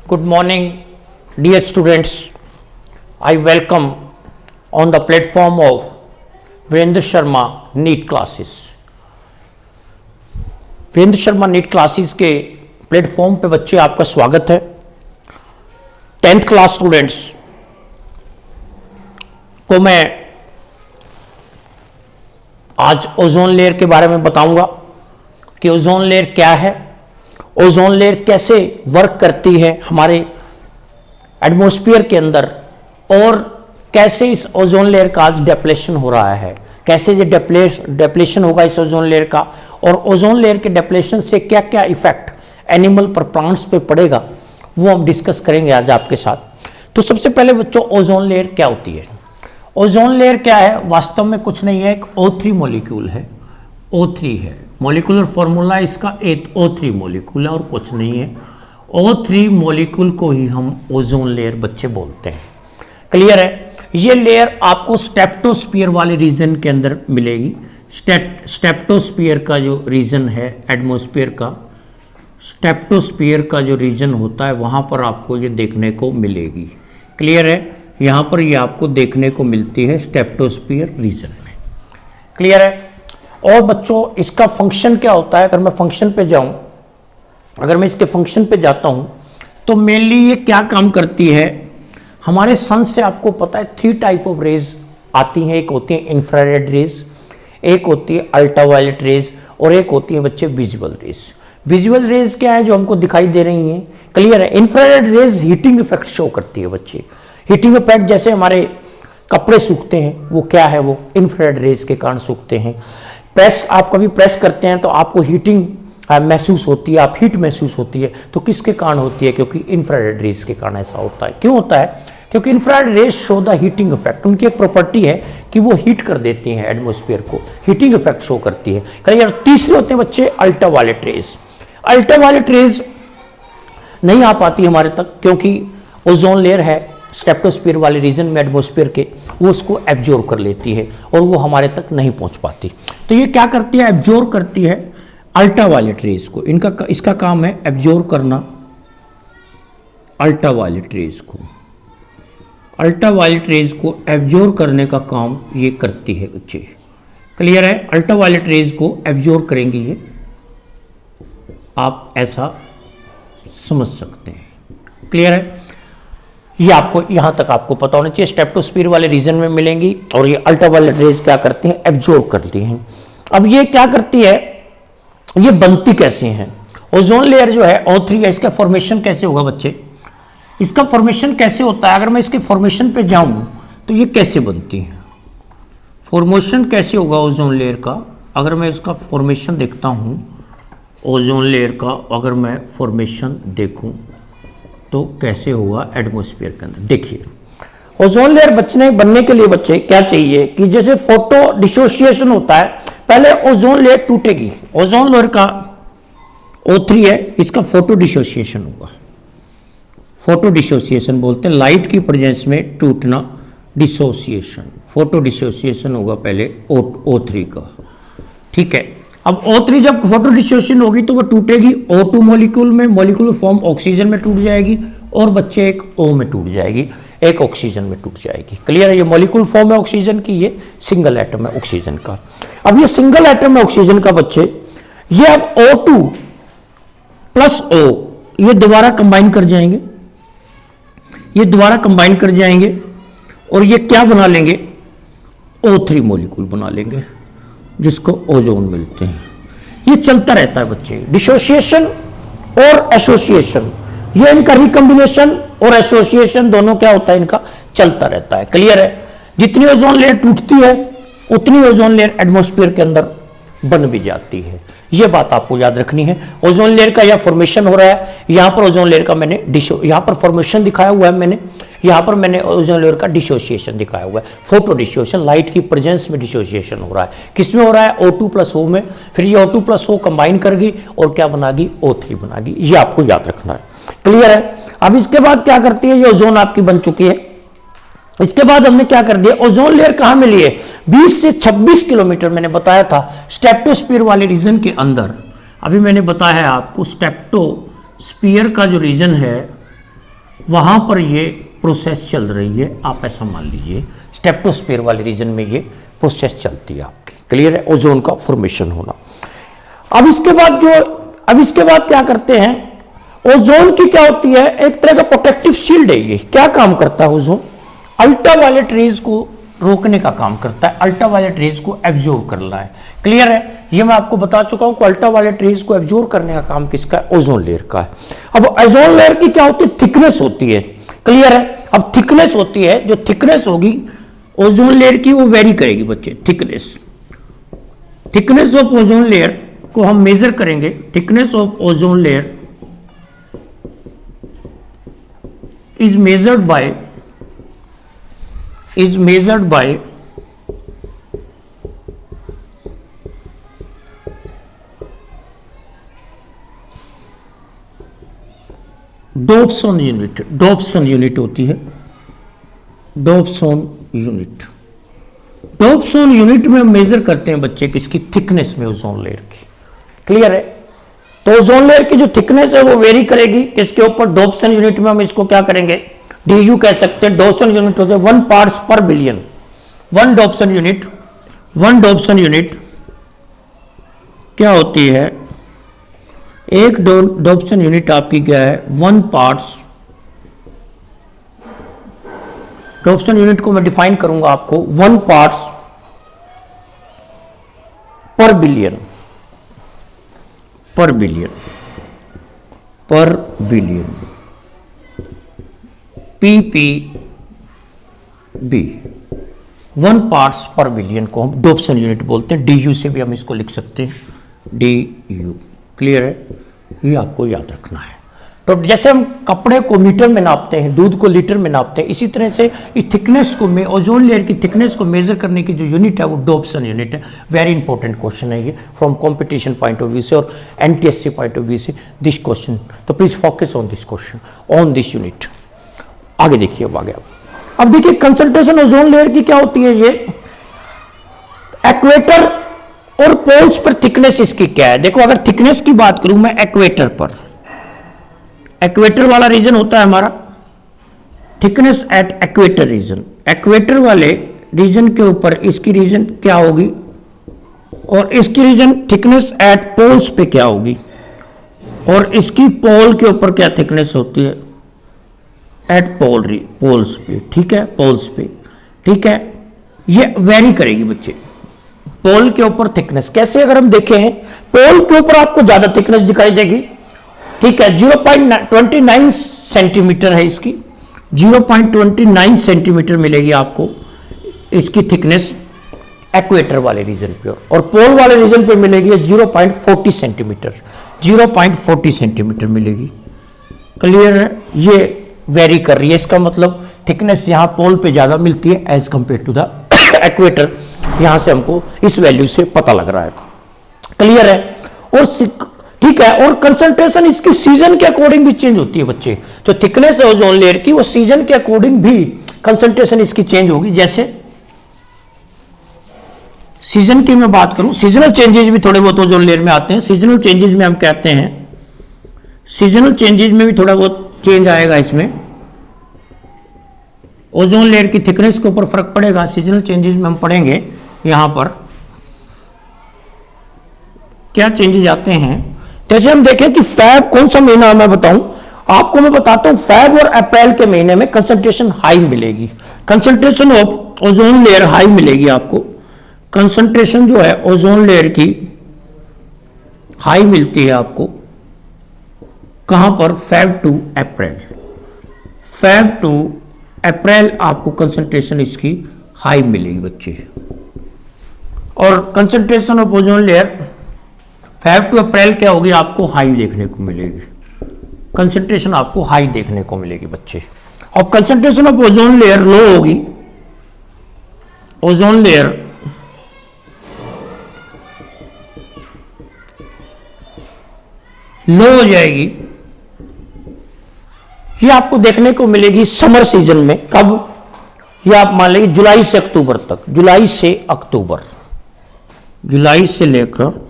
Good morning, dear students. I welcome on the platform of Virendra Sharma NEET classes. Virendra Sharma NEET classes के platform पे बच्चे आपका स्वागत है। 10th क्लास स्टूडेंट्स को मैं आज ओजोन लेयर के बारे में बताऊंगा कि ओजोन लेयर क्या है, ओजोन लेयर कैसे वर्क करती है हमारे एटमॉस्फेयर के अंदर और कैसे इस ओजोन लेयर का आज डिप्लेशन हो रहा है, कैसे ये डिप्लेशन होगा इस ओजोन लेयर का और ओजोन लेयर के डिप्लेशन से क्या क्या इफेक्ट एनिमल पर प्लांट्स पे पड़ेगा वो हम डिस्कस करेंगे आज आपके साथ। तो सबसे पहले बच्चों ओजोन लेयर क्या होती है। ओजोन लेयर क्या है, वास्तव में कुछ नहीं है, एक O3 मॉलिक्यूल है, O3 है मॉलिक्यूलर फॉर्मूला इसका, O3 मॉलिक्यूल है और कुछ नहीं है। O3 मॉलिक्यूल को ही हम ओजोन लेयर बच्चे बोलते हैं। क्लियर है। ये लेयर आपको स्ट्रेटोस्फीयर वाले रीजन के अंदर मिलेगी। स्ट्रेटोस्फीयर का जो रीजन है एटमॉस्फेयर का, स्ट्रेटोस्फीयर का जो रीजन होता है वहाँ पर आपको ये देखने को मिलेगी। क्लियर है। यहाँ पर ये आपको देखने को मिलती है स्ट्रेटोस्फीयर रीजन में। क्लियर है। और बच्चों इसका फंक्शन क्या होता है, अगर मैं फंक्शन पे जाऊँ, अगर मैं इसके फंक्शन पे जाता हूँ तो मेनली ये क्या काम करती है। हमारे सन से आपको पता है 3 टाइप ऑफ रेज आती हैं। एक होती है इंफ्रारेड रेज, एक होती है अल्ट्रावायलेट रेज और एक होती है बच्चे विजुअल रेज। विजुअल रेज क्या है, जो हमको दिखाई दे रही हैं। क्लियर है। Infrared rays heating effect show करती है बच्चे। हीटिंग इफेक्ट जैसे हमारे कपड़े सूखते हैं वो क्या है, वो इंफ्रारेड रेज के कारण सूखते हैं। प्रेस, आप कभी प्रेस करते हैं तो आपको हीटिंग महसूस होती है, आप हीट महसूस होती है, तो किसके कारण होती है, क्योंकि इंफ्रारेड रेज के कारण ऐसा होता है। क्यों होता है, क्योंकि infrared rays show the heating effect. उनकी एक प्रॉपर्टी है कि वो हीट कर देती हैं एटमॉस्फेयर को, हीटिंग इफेक्ट शो करती है। क्लियर। तीसरे होते हैं बच्चे अल्ट्रावायलेट रेज। अल्ट्रावायलेट रेज नहीं आ पाती हमारे तक क्योंकि ओजोन लेयर है स्ट्रेटोस्फीयर वाले रीजन में एटमॉस्फेयर के, वो उसको एब्जॉर्ब कर लेती है और वो हमारे तक नहीं पहुंच पाती। तो ये क्या करती है, एब्जॉर्ब करती है अल्ट्रावायलेट रेज को। इसका काम है एब्जॉर्ब करना अल्ट्रावायलेट रेज को। अल्ट्रावायलेट रेज को एब्जॉर्ब करने का काम ये करती है बच्चे। क्लियर है। अल्ट्रावायलेट रेज को एब्जॉर्ब करेंगी ये, आप ऐसा समझ सकते हैं। क्लियर है। ये आपको यहाँ तक आपको पता होना चाहिए। स्ट्रेटोस्फीयर वाले रीजन में मिलेंगी और ये अल्ट्रावायलेट रेज क्या करती हैं, एब्जॉर्ब करती हैं। अब ये क्या करती है, ये बनती कैसे हैं। ओजोन लेयर जो है O3 है, इसका फॉर्मेशन कैसे होगा बच्चे, इसका फॉर्मेशन कैसे होता है। अगर मैं इसके फॉर्मेशन पे जाऊं तो ये कैसे बनती है, फॉर्मेशन कैसे होगा ओजोन लेयर का। अगर मैं इसका फॉर्मेशन देखता हूं, ओजोन लेयर का अगर मैं फॉर्मेशन देखूं तो कैसे होगा एटमॉस्फेयर के अंदर। देखिए ओजोन लेयर बनने के लिए बच्चे क्या चाहिए कि जैसे फोटो डिसोसिएशन होता है, पहले ओजोन लेयर टूटेगी। ओजोन लेयर का O3 है, इसका फोटो डिसोसिएशन होगा। फोटो डिसोसिएशन बोलते हैं, लाइट की प्रेजेंस में टूटना, डिसोसिएशन, फोटो डिसोसिएशन होगा पहले O3 का। ठीक है। अब O3 जब फोटो डिसोसिएशन होगी तो वो टूटेगी O2 मॉलिक्यूल में, मॉलिक्यूलर फॉर्म ऑक्सीजन में टूट जाएगी और बच्चे एक O में टूट जाएगी, एक ऑक्सीजन में टूट जाएगी। क्लियर है। ये मॉलिक्यूल फॉर्म है ऑक्सीजन की, ये सिंगल एटम है ऑक्सीजन का। अब ये सिंगल एटम है ऑक्सीजन का बच्चे, ये अब O2 प्लस O ये दोबारा कंबाइन कर जाएंगे, ये दोबारा कंबाइन कर जाएंगे और ये क्या बना लेंगे, O3 मॉलिक्यूल बना लेंगे जिसको ओजोन मिलते हैं। ये चलता रहता है बच्चे, डिसोसिएशन और एसोसिएशन, ये इनका रिकॉम्बिनेशन और एसोसिएशन दोनों क्या होता है, इनका चलता रहता है। क्लियर है। जितनी ओजोन लेयर टूटती है उतनी ओजोन लेयर एटमॉस्फेयर के अंदर बन भी जाती है। ये बात आपको याद रखनी है। ओजोन लेयर का यह फॉर्मेशन हो रहा है, यहाँ पर ओजोन लेयर का मैंने यहाँ पर फॉर्मेशन दिखाया हुआ है, मैंने यहाँ पर मैंने ओजोन लेयर का डिसोसिएशन दिखाया हुआ है। फोटो डिसोसिएशन, लाइट की प्रेजेंस में डिसोसिएशन हो रहा है। किसमें हो रहा है, O2 प्लस O में। फिर ये O2 प्लस O कंबाइन करगी और क्या बनागी, O3 बनागी। ये आपको याद रखना है। क्लियर है। अब इसके बाद क्या करती है, ये ओजोन आपकी बन चुकी है। इसके बाद हमने क्या कर दिया, ओजोन लेयर कहां मिली है, 20 से 26 किलोमीटर मैंने बताया था स्ट्रेटोस्फीयर वाले रीजन के अंदर। अभी मैंने बताया है आपको स्ट्रेटोस्फीयर का जो रीजन है वहां पर ये प्रोसेस चल रही है, आप ऐसा मान लीजिए स्ट्रेटोस्फीयर वाले रीजन में ये प्रोसेस चलती है आपकी। क्लियर है, ओजोन का फॉर्मेशन होना। अब इसके बाद क्या करते हैं, ओजोन की क्या होती है, एक तरह का प्रोटेक्टिव शील्ड है। ये क्या काम करता है ओजोन, अल्ट्रावायलेट रेज को रोकने का काम करता है, अल्ट्रावायलेट रेज को एब्जॉर्ब कर रहा है। क्लियर है, ये मैं आपको बता चुका हूं कि अल्ट्रावायलेट रेज को एब्जॉर्ब करने का काम किसका है, ओजोन लेयर का है। अब ओजोन लेयर की क्या होती है, थिकनेस होती है। क्लियर है, अब थिकनेस होती है, जो थिकनेस होगी ओजोन लेयर की वो वेरी करेगी बच्चे। थिकनेस ऑफ ओजोन लेयर को हम मेजर करेंगे। Thickness of ozone layer is measured by Dobson unit. Dobson unit होती है, डॉप्सन यूनिट। डॉप्सन यूनिट में हम मेजर करते हैं बच्चे किसकी, थिकनेस में ओजोन लेयर की। क्लियर है, तो ओजोन लेयर की जो थिकनेस है वो वेरी करेगी किसके ऊपर, डॉप्सन यूनिट में हम इसको क्या करेंगे, डीयू कह सकते हैं। डॉप्सन यूनिट होते हैं 1 पार्ट्स पर बिलियन। वन डॉप्सन यूनिट क्या होती है, एक डॉप्सन यूनिट आपकी क्या है, 1 पार्ट्स। डॉप्सन यूनिट को मैं डिफाइन करूंगा आपको, 1 पार्ट्स पर बिलियन, पर बिलियन, PPB। 1 पार्ट्स पर बिलियन को हम डॉप्सन यूनिट बोलते हैं। DU से भी हम इसको लिख सकते हैं, DU। क्लियर है, ये आपको याद रखना है। तो जैसे हम कपड़े को मीटर में नापते हैं, दूध को लीटर में नापते हैं, इसी तरह से इस थिकनेस को, ओजोन लेयर की थिकनेस को मेजर करने की जो यूनिट है वो डॉप्सन यूनिट है। वेरी इंपॉर्टेंट क्वेश्चन है ये from competition point of view से और NTSC पॉइंट ऑफ व्यू से दिस क्वेश्चन। तो please focus on this question, on this unit. आगे देखिए, अब देखिए कंसंट्रेशन ओजोन लेयर की क्या होती है, ये एक्वेटर और पोल्स पर थिकनेस इसकी क्या है। देखो, अगर थिकनेस की बात करूं मैं एक्वेटर पर, एक्वेटर वाला रीजन होता है हमारा, thickness at equator region. Equator वाले रीजन के ऊपर इसकी रीजन क्या होगी, और इसकी रीजन थिकनेस एट पोल्स पे क्या होगी, और इसकी पोल के ऊपर क्या थिकनेस होती है, एट पोल्स पे। ठीक है, पोल्स पे, ठीक है, ये वेरी करेगी बच्चे। पोल के ऊपर थिकनेस कैसे, अगर हम देखें पोल के ऊपर आपको ज्यादा थिकनेस दिखाई देगी। ठीक है, 0.29 सेंटीमीटर है इसकी, 0.29 सेंटीमीटर मिलेगी आपको इसकी थिकनेस एक्वेटर वाले रीजन पे, और पोल वाले रीजन पे मिलेगी 0.40 सेंटीमीटर, 0.40 सेंटीमीटर मिलेगी। क्लियर है, ये वेरी कर रही है, इसका मतलब थिकनेस यहाँ पोल पे ज्यादा मिलती है as compared to the equator. यहां से हमको इस वैल्यू से पता लग रहा है। क्लियर है, और ठीक है, और कंसंट्रेशन इसकी सीजन के अकॉर्डिंग भी चेंज होती है बच्चे। जो थिकनेस है ओजोन लेयर की वो सीजन के अकॉर्डिंग भी कंसंट्रेशन इसकी चेंज होगी। जैसे सीजन की मैं बात करूं, सीजनल चेंजेस भी थोड़े बहुत ओजोन लेयर में आते हैं। सीजनल चेंजेस में हम कहते हैं, सीजनल चेंजेस में भी थोड़ा बहुत चेंज आएगा इसमें, ओजोन लेयर की थिकनेस के ऊपर फर्क पड़ेगा। सीजनल चेंजेस में हम पढ़ेंगे यहां पर क्या चेंजेस आते हैं। जैसे हम देखें कि फैब कौन सा महीना, मैं बताऊं आपको, मैं बताता हूं फैब और अप्रैल के महीने में कंसंट्रेशन हाई मिलेगी, concentration of ozone layer high मिलेगी आपको। कंसंट्रेशन जो है ओजोन लेयर की हाई मिलती है आपको कहां पर, Feb to April. Feb to April आपको कंसंट्रेशन इसकी हाई मिलेगी बच्चे, और concentration of ozone layer Feb to April क्या होगी, आपको हाई देखने को मिलेगी। कंसंट्रेशन आपको हाई देखने को मिलेगी बच्चे। और कंसंट्रेशन ऑफ ओजोन लेयर लो होगी, ओजोन लेयर लो हो जाएगी, ये आपको देखने को मिलेगी समर सीजन में। कब, ये आप मान लेंगे जुलाई से अक्टूबर तक, जुलाई से अक्टूबर, जुलाई से लेकर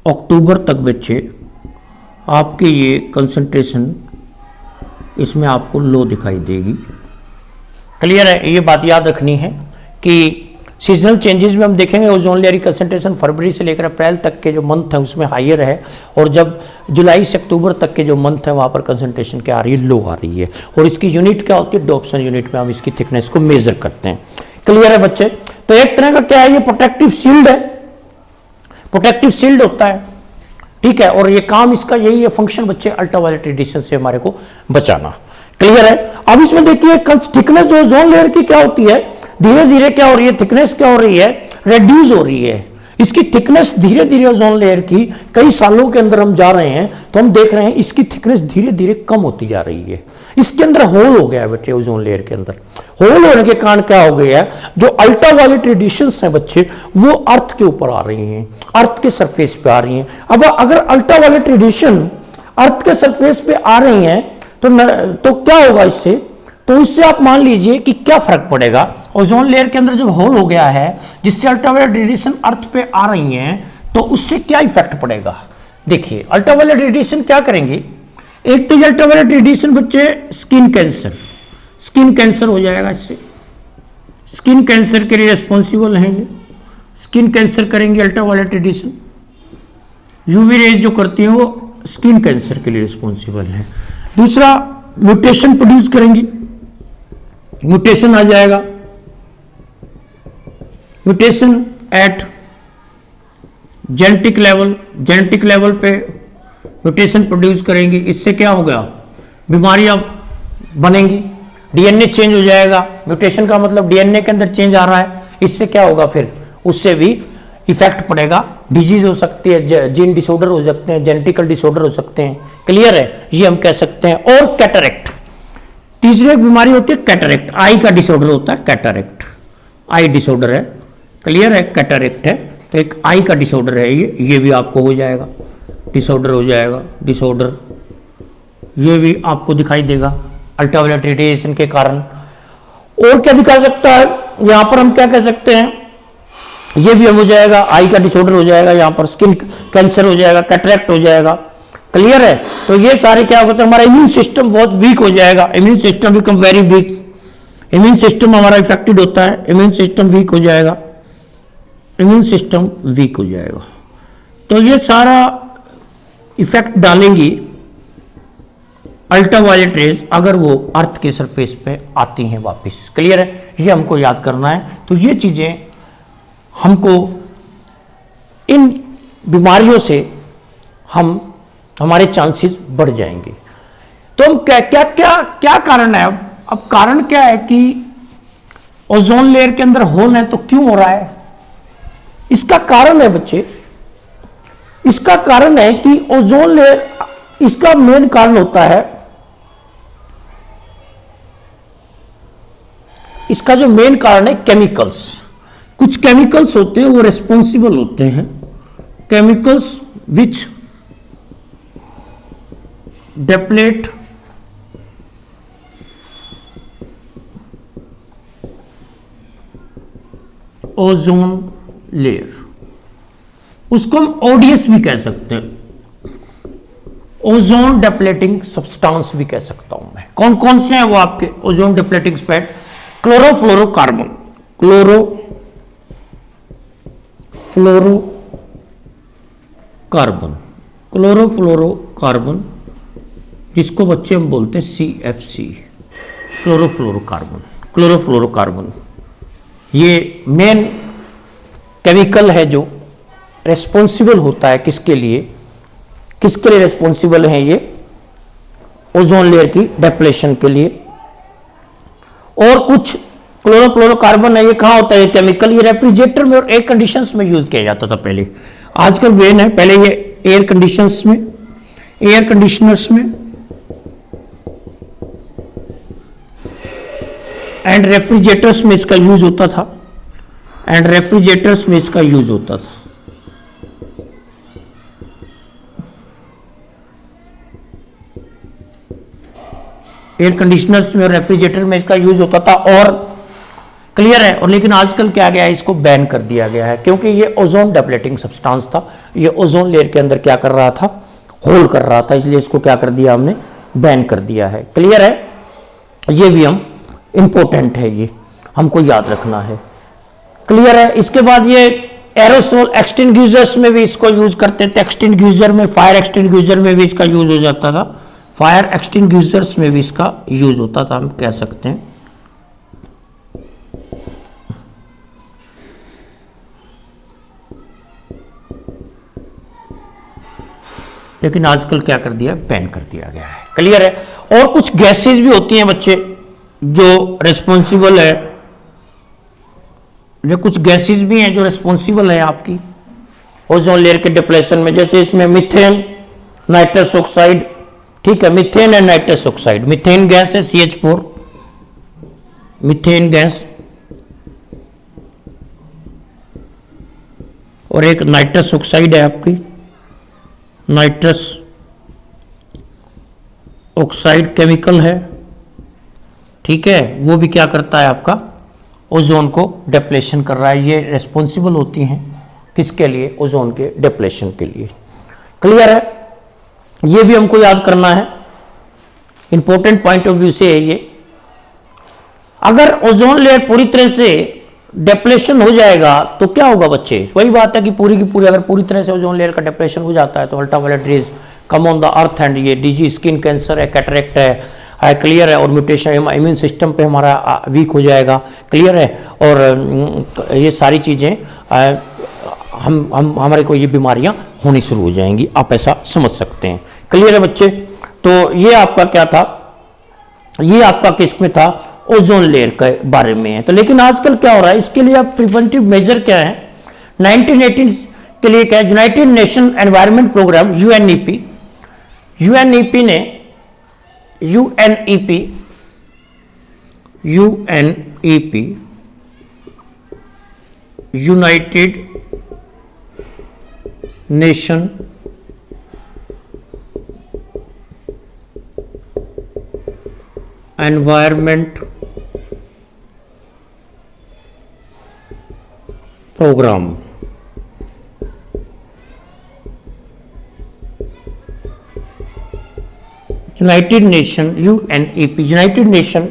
अक्टूबर तक बच्चे आपके ये कंसंट्रेशन इसमें आपको लो दिखाई देगी। क्लियर है, ये बात याद रखनी है कि सीजनल चेंजेस में हम देखेंगे ओजोन लेयर की कंसंट्रेशन फरवरी से लेकर अप्रैल तक के जो मंथ है उसमें हाइयर है, और जब जुलाई से अक्टूबर तक के जो मंथ है वहाँ पर कंसंट्रेशन क्या आ रही है, लो आ रही है। और इसकी यूनिट क्या होती है, डॉप्सन यूनिट में हम इसकी थिकनेस को मेजर करते हैं। क्लियर है बच्चे? तो एक तरह का क्या है, ये प्रोटेक्टिव शील्ड है, प्रोटेक्टिव शील्ड होता है, ठीक है। और ये काम इसका यही है, फंक्शन बच्चे अल्ट्रावायलेट रेडिएशन से हमारे को बचाना। क्लियर है? अब इसमें देखिए थिकनेस जो ओजोन लेयर की क्या होती है, धीरे धीरे क्या हो रही है, थिकनेस क्या हो रही है, रेड्यूस हो रही है। इसकी थिकनेस धीरे धीरे ओजोन लेयर की कई सालों के अंदर हम जा रहे हैं तो हम देख रहे हैं इसकी थिकनेस धीरे धीरे कम होती जा रही है। इसके अंदर होल हो गया है बच्चे, ओजोन लेयर के अंदर होल होने के कारण क्या हो गया है, जो अल्ट्रावायलेट रेडिएशंस हैं बच्चे वो अर्थ के ऊपर आ रही हैं, अर्थ के सरफेस पे आ रही हैं। अब अगर अल्ट्रावायलेट रेडिएशन अर्थ के सरफेस पे आ रही हैं तो क्या होगा इससे, तो इससे आप मान लीजिए कि क्या फर्क पड़ेगा। ओजोन लेयर के अंदर जब होल हो गया है जिससे अल्ट्रावायलेट रेडिएशन अर्थ पे आ रही हैं तो उससे क्या इफेक्ट पड़ेगा। देखिए अल्ट्रावायलेट रेडिएशन क्या करेंगे, एक तो अल्ट्रावायलेट रेडिएशन बच्चे स्किन कैंसर, स्किन कैंसर हो जाएगा इससे, स्किन कैंसर के लिए रिस्पॉन्सिबल है ये, स्किन कैंसर करेंगे अल्ट्रावायलेट रेडिएशन। यूवी रेज जो करती है वो स्किन कैंसर के लिए रिस्पॉन्सिबल है। दूसरा म्यूटेशन प्रोड्यूस करेंगी, म्यूटेशन आ जाएगा, mutation at genetic level, genetic level पे म्यूटेशन प्रोड्यूस करेंगे। इससे क्या होगा, बीमारियां बनेंगी, डीएनए चेंज हो जाएगा। म्यूटेशन का मतलब डीएनए के अंदर चेंज आ रहा है, इससे क्या होगा, फिर उससे भी इफेक्ट पड़ेगा, डिजीज हो सकती है, जीन डिसऑर्डर हो सकते हैं, जेनेटिकल डिसऑर्डर हो सकते हैं। क्लियर है, ये हम कह सकते हैं। और कैटरेक्ट, तीसरी एक बीमारी होती है कैटरेक्ट, आई का डिसऑर्डर होता है कैटरेक्ट, आई डिसऑर्डर है। क्लियर है, कैटरेक्ट है तो एक आई का डिसऑर्डर है ये भी आपको हो जाएगा, डिसऑर्डर हो जाएगा, डिसऑर्डर ये भी आपको दिखाई देगा अल्ट्रावायलेट रेडिएशन के कारण। और क्या दिखा सकता है, यहां पर हम क्या कह सकते हैं, ये भी हो जाएगा, आई का डिसऑर्डर हो जाएगा, यहां पर स्किन कैंसर हो जाएगा, कैटरेक्ट हो जाएगा। क्लियर है, तो ये सारे क्या होता है, हमारा इम्यून सिस्टम बहुत वीक हो जाएगा, immune system become very weak, immune system हमारा इफेक्टेड होता है, इम्यून सिस्टम वीक हो जाएगा, इम्यून सिस्टम वीक हो जाएगा। तो ये सारा इफेक्ट डालेंगी अल्ट्रावायलेट रेज अगर वो अर्थ के सरफेस पे आती हैं वापस। क्लियर है, ये हमको याद करना है। तो ये चीजें हमको इन बीमारियों से हमारे चांसेस बढ़ जाएंगे। तो हम क्या क्या क्या क्या कारण है, अब कारण क्या है कि ओजोन लेयर के अंदर होल है तो क्यों हो रहा है, इसका कारण है बच्चे, इसका कारण है कि ओजोन लेयर, इसका मेन कारण होता है, इसका जो मेन कारण है केमिकल्स। कुछ केमिकल्स होते हैं वो रिस्पॉन्सिबल होते हैं, केमिकल्स विच डेप्लेट ओजोन लेयर, उसको हम ओडीएस भी कह सकते हैं, ओजोन डेप्लेटिंग सब्सटेंस भी कह सकता हूं मैं। कौन कौन से हैं वो आपके ओजोन डेप्लेटिंग स्पैट, क्लोरोफ्लोरोकार्बन, क्लोरोफ्लोरोकार्बन जिसको बच्चे हम बोलते हैं CFC, क्लोरोफ्लोरोकार्बन ये मेन केमिकल है जो रेस्पॉन्सिबल होता है किसके लिए रेस्पॉन्सिबल है, ये ओजोन लेयर की डेप्लेशन के लिए। और कुछ क्लोरोफ्लोरोकार्बन है, ये कहाँ होता है ये केमिकल, ये रेफ्रिजरेटर में और एयर कंडीशंस में यूज किया जाता था पहले, आजकल वेन है, पहले ये एयर कंडीशंस में, एयर कंडीशनर्स में एंड रेफ्रिजरेटर्स में इसका यूज होता था, एंड रेफ्रिजरेटर्स में इसका यूज होता था। एयर कंडीशनर्स में और रेफ्रिजरेटर में इसका यूज होता था। और क्लियर है, और लेकिन आजकल क्या गया है, इसको बैन कर दिया गया है क्योंकि ये ओजोन डेप्लेटिंग सब्सटेंस था, ये ओजोन लेयर के अंदर क्या कर रहा था, होल कर रहा था, इसलिए इसको क्या कर दिया हमने, बैन कर दिया है। क्लियर है, ये भी हम इंपॉर्टेंट है, ये हमको याद रखना है। क्लियर है। इसके बाद ये एरोसोल एक्सटिंग्विशर्स में भी इसको यूज करते थे। एक्सटिंग्विशर में, फायर एक्सटिंग्विशर में भी इसका यूज हो जाता था, फायर एक्सटिंग्विशर्स में भी इसका यूज होता था, हम कह सकते हैं। लेकिन आजकल क्या कर दिया, बैन कर दिया गया है। क्लियर है। और कुछ गैसेज भी होती हैं बच्चे जो रिस्पॉन्सिबल है, ये कुछ गैसेज भी हैं जो रिस्पॉन्सिबल है आपकी ओजोन लेयर के डिप्लेशन में। जैसे इसमें मीथेन, नाइट्रस ऑक्साइड, ठीक है, methane and nitrous oxide. Methane gas है CH4, मीथेन गैस, और एक नाइट्रस ऑक्साइड है आपकी, नाइट्रस ऑक्साइड केमिकल है, ठीक है, वो भी क्या करता है आपका ओजोन को डिप्लेशन कर रहा है। ये रिस्पॉन्सिबल होती हैं किसके लिए, ओजोन के डिप्लेशन के लिए। क्लियर है, ये भी हमको याद करना है, इंपॉर्टेंट पॉइंट ऑफ व्यू से है ये। अगर ओजोन लेयर पूरी तरह से डिप्लेशन हो जाएगा तो क्या होगा बच्चे, वही बात है कि पूरी की पूरी, अगर पूरी तरह से ओजोन लेयर का डिप्लेशन हो जाता है तो ultraviolet rays come on the earth and ये डिजीज, स्किन कैंसर है, कैटरेक्ट है, क्लियर है, और म्यूटेशन, इम्यून सिस्टम पे हमारा वीक हो जाएगा। क्लियर है। और ये सारी चीज़ें हम हमारे को ये बीमारियां होनी शुरू हो जाएंगी, आप ऐसा समझ सकते हैं। क्लियर है बच्चे। तो ये आपका क्या था, ये आपका किस में था, ओजोन लेयर के बारे में है। तो लेकिन आजकल क्या हो रहा है, इसके लिए अब प्रिवेंटिव मेजर क्या है, 1918 के लिए क्या है, United Nation Environment Programme UNEP ने United Nation Environment Programme, United Nation UNEP, United Nation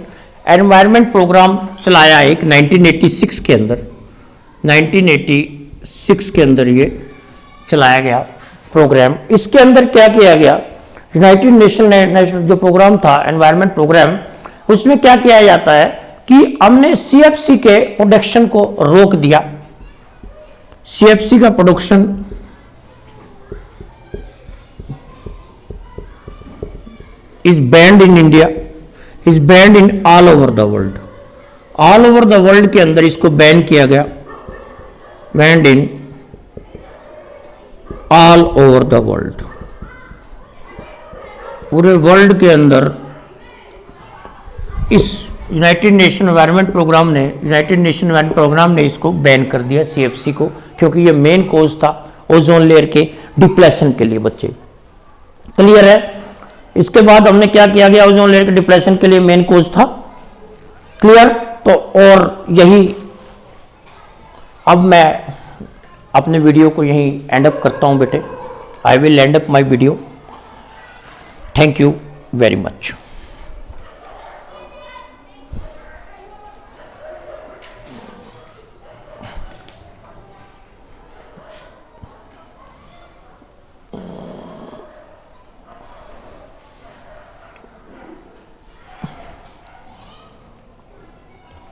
Environment Programme चलाया एक 1986 के अंदर, 1986 के अंदर ये चलाया गया प्रोग्राम। इसके अंदर क्या किया गया, यूनाइटेड नेशन जो प्रोग्राम था एनवायरनमेंट प्रोग्राम, उसमें क्या किया जाता है कि हमने CFC के प्रोडक्शन को रोक दिया। CFC का production is banned in India, is banned in all over the world, all over the world के अंदर इसको बैन किया गया, banned in all over the world, पूरे वर्ल्ड के अंदर इस यूनाइटेड नेशन एनवायरनमेंट प्रोग्राम ने, यूनाइटेड नेशन एनवायरनमेंट प्रोग्राम ने इसको बैन कर दिया CFC को, क्योंकि ये मेन कोज था ओजोन लेयर के डिप्लेशन के लिए बच्चे। क्लियर है। इसके बाद हमने क्या किया गया, ओजोन लेयर के डिप्लेशन के लिए मेन कोज था। क्लियर। तो और यही, अब मैं अपने वीडियो को यहीं एंड अप करता हूं बेटे। I will and up my video. Thank you very much.